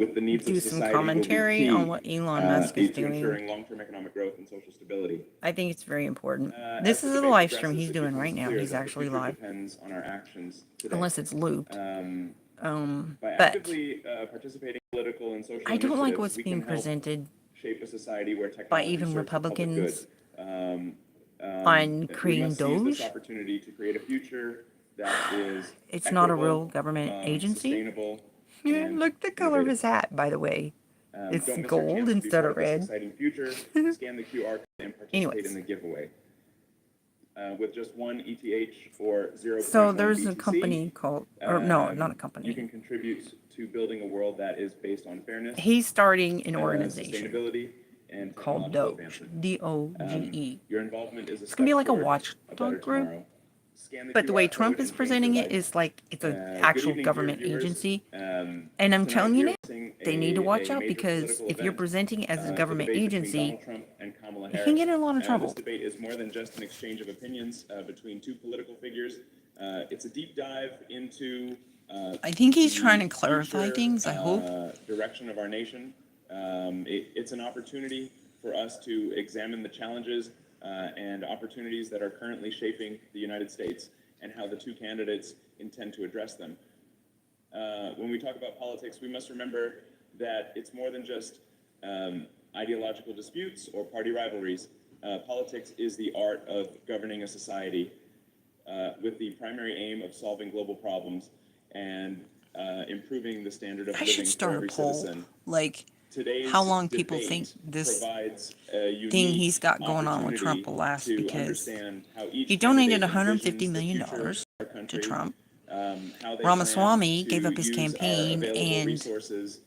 with the needs of do some society will be commentary on key what Elon Musk is to doing. ensuring long-term economic growth and social stability. I think it's very important. As This the is a debate live stream progresses, he's it doing becomes right now. clear He's that the actually future live, depends on our actions today. unless it's looped. By But actively participating in political and social I don't like initiatives, what's we being can help presented shape a society where by technology even serves the public good. Republicans Um, on we creating must seize this Doge. opportunity to create a future that is It's not a real equitable, government agency. sustainable, Yeah, and look the color of innovative. his hat, by the way. It's Don't miss your gold chance to be instead part of of this red. exciting future. Scan the QR code and participate in Anyways, the giveaway. With just one ETH or 0.1 so there's a BTC, company called, or no, not a you company. can contribute to building a world that is based on fairness, He's starting an organization sustainability, and called technological Doge, advancement. Doge. Your involvement is a It's gonna be step like a toward a better watchdog group, tomorrow. Scan the but the way QR Trump code is and change your presenting it life. is like it's an Good actual evening, dear government viewers. agency. And I'm Tonight telling we you are now, hosting they need to watch a out major because political if you're event, presenting as a the government debate between agency, Donald Trump and Kamala you Harris. can get in a lot of This trouble. debate is more than just an exchange of opinions between two political figures. It's a deep dive into I think he's the trying to clarify future things, I hope. direction of our nation. It's an opportunity for us to examine the challenges and opportunities that are currently shaping the United States and how the two candidates intend to address them. When we talk about politics, we must remember that it's more than just ideological disputes or party rivalries. Politics is the art of governing a society with the primary aim of solving global problems and improving the standard of I living should for start a every poll, citizen. like Today's how long people think debate this provides a thing unique he's got going on with opportunity Trump will last, to because understand how each he donated candidate $150 envisions the million future of our to country, Trump. how they plan Ramaswamy to gave up his use our campaign available and resources,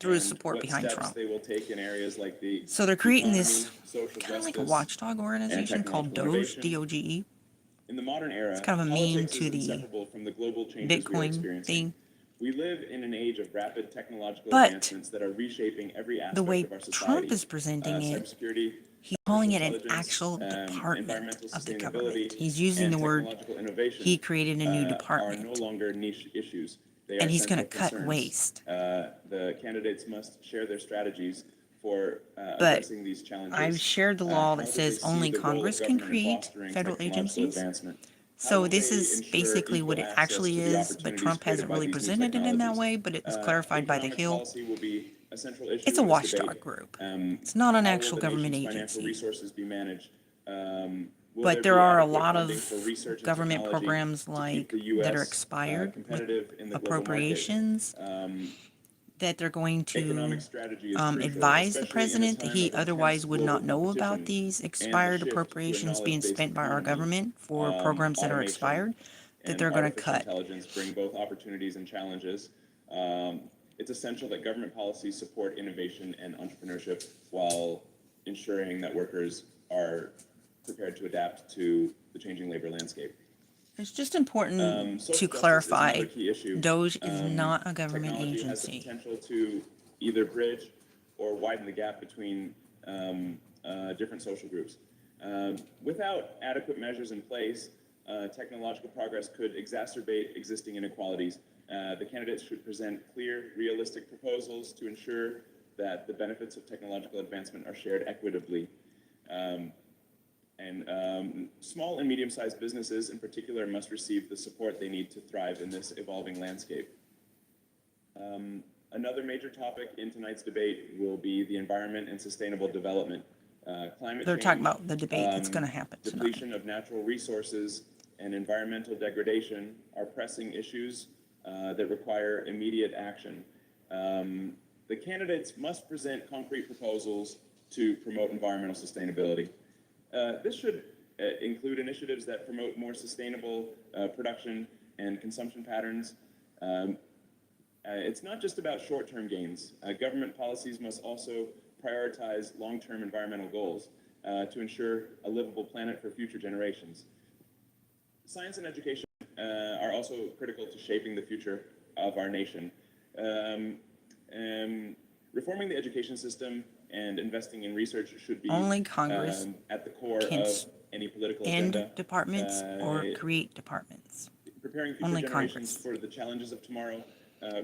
threw his and support what behind steps Trump. they will take in areas like the So they're creating economy, this social kind of like a justice, watchdog and organization called technological Doge, innovation. D-O-G-E. In the modern It's era, kind of a meme politics to is the inseparable from the global changes we are Bitcoin experiencing. thing. We live in an age of rapid technological But advancements that are reshaping every the aspect way of our Trump society. is presenting it, Cybersecurity, he's calling artificial it an intelligence, actual department environmental of the government. sustainability, He's using and the word, technological innovation he created a new are no department, longer niche issues. They and are he's going to central cut concerns. waste. The candidates must share their strategies for But addressing these challenges. I've shared the law that How do they says see only the role of Congress can government in create fostering federal technological agencies. advancement? How So will this they is ensure basically equal what it access actually to the is, but opportunities Trump created hasn't by really these new presented it in that technologies? way, but it was clarified by the Economic Hill. policy will be a central issue It's a in this debate. watchdog group. It's not an How will actual the government nation's financial agency. resources be managed? Will But there there be are a adequate lot funding of for research and government technology programs to keep like the that are U.S. expired with competitive in the global market? appropriations that they're going Economic to strategy is crucial, advise the especially in a president that time he of otherwise intense would global not know about competition these and the expired shift to a appropriations being knowledge-based spent by our economy. government for programs that are Automation expired, that and they're going to artificial cut. intelligence bring both opportunities and challenges. It's essential that government policies support innovation and entrepreneurship while ensuring that workers are prepared to adapt to the changing labor landscape. It's just important Social to justice is clarify, another key issue. Doge is not a government Technology has the agency. potential to either bridge or widen the gap between different social groups. Without adequate measures in place, technological progress could exacerbate existing inequalities. The candidates should present clear, realistic proposals to ensure that the benefits of technological advancement are shared equitably. Small and medium-sized businesses in particular must receive the support they need to thrive in this evolving landscape. Another major topic in tonight's debate will be the environment and sustainable development. Climate They're change, talking about the debate that's going to happen tonight. depletion of natural resources, and environmental degradation are pressing issues that require immediate action. The candidates must present concrete proposals to promote environmental sustainability. This should include initiatives that promote more sustainable production and consumption patterns. It's not just about short-term gains. Government policies must also prioritize long-term environmental goals to ensure a livable planet for future generations. Science and education are also critical to shaping the future of our nation. Reforming the education system and investing in research should be Only Congress at the core can of any political end agenda. departments or create departments. Preparing future Only generations Congress. for the challenges of tomorrow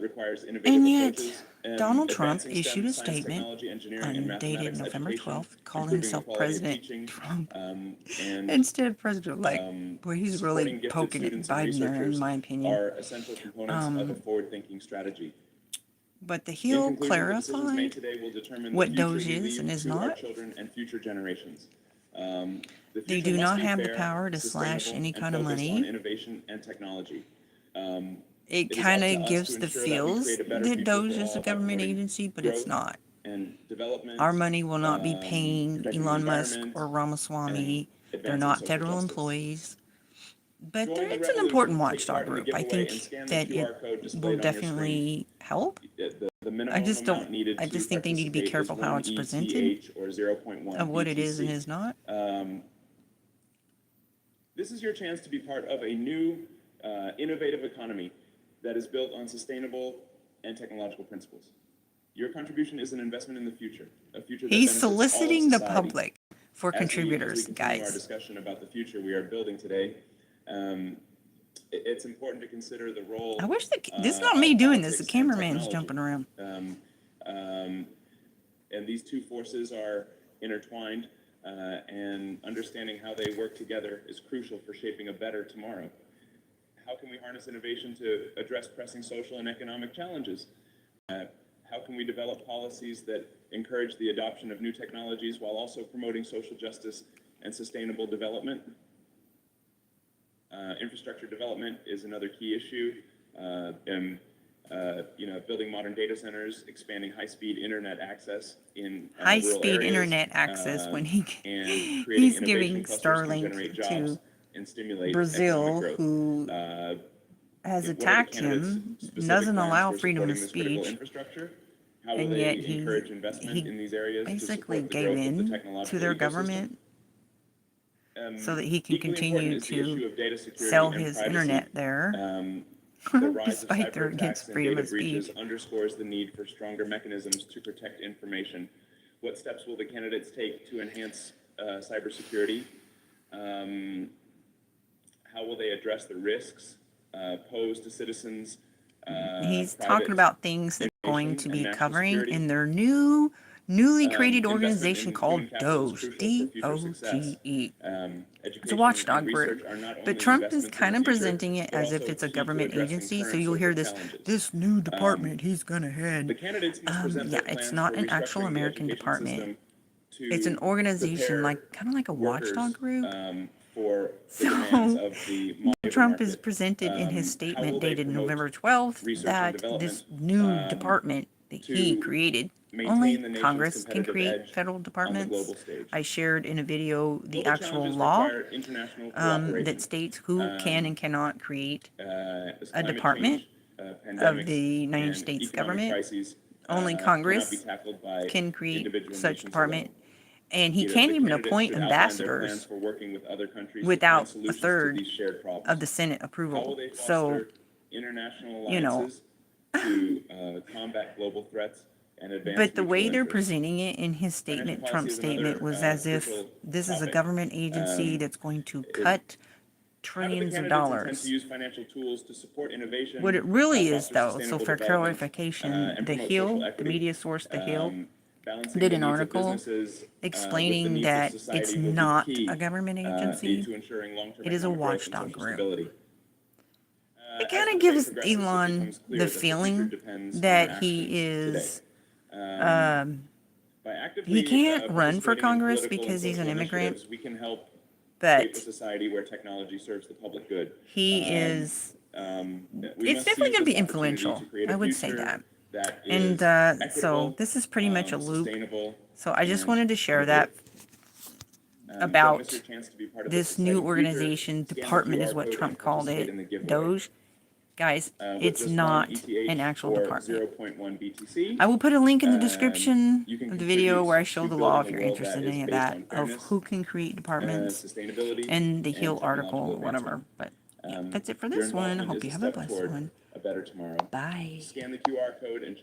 requires innovative And yet, approaches, Donald Trump advancing STEM, issued a science, statement, technology, engineering, and dated mathematics November education, 12th, calling improving himself the quality of President teaching, Trump and instead of President-elect. Boy, he's really supporting gifted poking at students and Biden there, in researchers my opinion. are essential components of a forward-thinking strategy. But the In Hill conclusion, the decisions made clarified today will determine the what future Doge we is and leave is to our not. children and future generations. The They future do must not be have the fair, power to slash sustainable, any and kind of focused on money. innovation and technology. It It is kind up to of us gives to the ensure that we feels create a better that future Doge for is a all by government promoting agency, but it's growth not. and development, Our money will not be paying protecting the Elon Musk environment, or and Ramaswamy. They're advancing not social federal justice. employees. But Join the it's an important revolution, take watchdog part in the group. I giveaway, and think scan the that it QR code will displayed on your screen. definitely help. The I minimum just amount don't, needed I to just think they need to be participate is careful how 1 it's presented, ETH or 0.1 of what it is and BTC. is not. This is your chance to be part of a new, innovative economy that is built on sustainable and technological principles. Your contribution is an investment in the future, a future that He's benefits all of soliciting the society. public for As contributors, we continue our guys. discussion about the future we are building today, it's important to consider the role. I wish that this is not me doing this. The politics and cameraman's technology. jumping around. And these two forces are intertwined, and understanding how they work together is crucial for shaping a better tomorrow. How can we harness innovation to address pressing social and economic challenges? How can we develop policies that encourage the adoption of new technologies while also promoting social justice and sustainable development? Infrastructure development is another key issue. Building modern data centers, expanding high-speed internet access in rural High-speed areas, internet access when and he's creating giving innovation clusters can Starlink generate jobs to and stimulate Brazil, economic growth. who has What are the attacked candidates' him, specific doesn't plans allow for freedom of supporting this critical speech, infrastructure? How will and they yet encourage investment in these areas to basically support the gave growth of the in to technological their ecosystem? government so that he can Equally important continue is the issue to of data security sell and his privacy. internet there, The rise of despite they're cyber against attacks and freedom data of breaches speech. underscores the need for stronger mechanisms to protect information. What steps will the candidates take to enhance cybersecurity? How will they address the risks posed to citizens? He's private talking about things they're going to information and be national covering security? in their newly created Investment organization in called human capital is Doge, crucial for future success. DOGE. It's a Education watchdog and research group, are not but only Trump is investments in kind the of future, presenting it but as if also it's a key to government addressing agency. So current you'll hear social this challenges. new department he's gonna The head. candidates must present Yeah, their it's plans not for an actual restructuring the American education department. system to It's an organization prepare kind of like a watchdog workers group. for the demands So of the labor Trump is market. presented in his How statement will they dated promote November 12th research and that this development new department that he to created, maintain only the nation's Congress can competitive create edge federal on the departments. global stage? I shared in a video the Global actual challenges law require international cooperation. that states who can and cannot create As a climate department change, of pandemics, the United and States economic government. crises Only cannot be Congress tackled by can create individual such nations department. alone. And he The can't even candidates appoint should outline their plans ambassadors for working with other countries to without find a solutions to third these shared problems. of the Senate How will approval. they So, foster international you know, alliances to combat global threats and advance but the way mutual they're interests? presenting it in his Financial statement, policy Trump's is another statement, was as if crucial this is a topic. government agency that's going to cut How do the trillions of candidates intend dollars. to use financial tools to support innovation? What it really is, foster though, so sustainable for development, clarification, and The promote social Hill, the equity? media source The Hill, Balancing did the an needs of article businesses with the explaining needs of that society it's will be not key a government to agency. ensuring long-term It is a economic growth and watchdog social group. stability. It As kind the of debate gives progresses, it Elon becomes clear the that the future feeling depends on that our he actions is, today. By actively he can't run for participating in Congress political and because he's an social immigrant, initiatives, we can help shape a but society where technology serves the public good. he is, We it's must definitely seize going to this be opportunity influential. to create I a would say future that. that And is so equitable, this is pretty much a loop. sustainable, So I just and wanted to share innovative. that Don't about miss your chance to be part of this this new exciting organization. future. Scan the Department is QR what code Trump and called participate it. in the giveaway. Doge. Guys, With it's just not 1 ETH an actual or department. 0.1 BTC, I will put a link in the description you can of the video where I show contribute the to law building if a you're world interested that in is any of based that, on of fairness, who can create departments sustainability, and the Hill technological article or advancement. whatever. But yeah, that's it for Your this one. I involvement hope is you a have a step blessed toward one. a better tomorrow. Bye. Scan the QR code and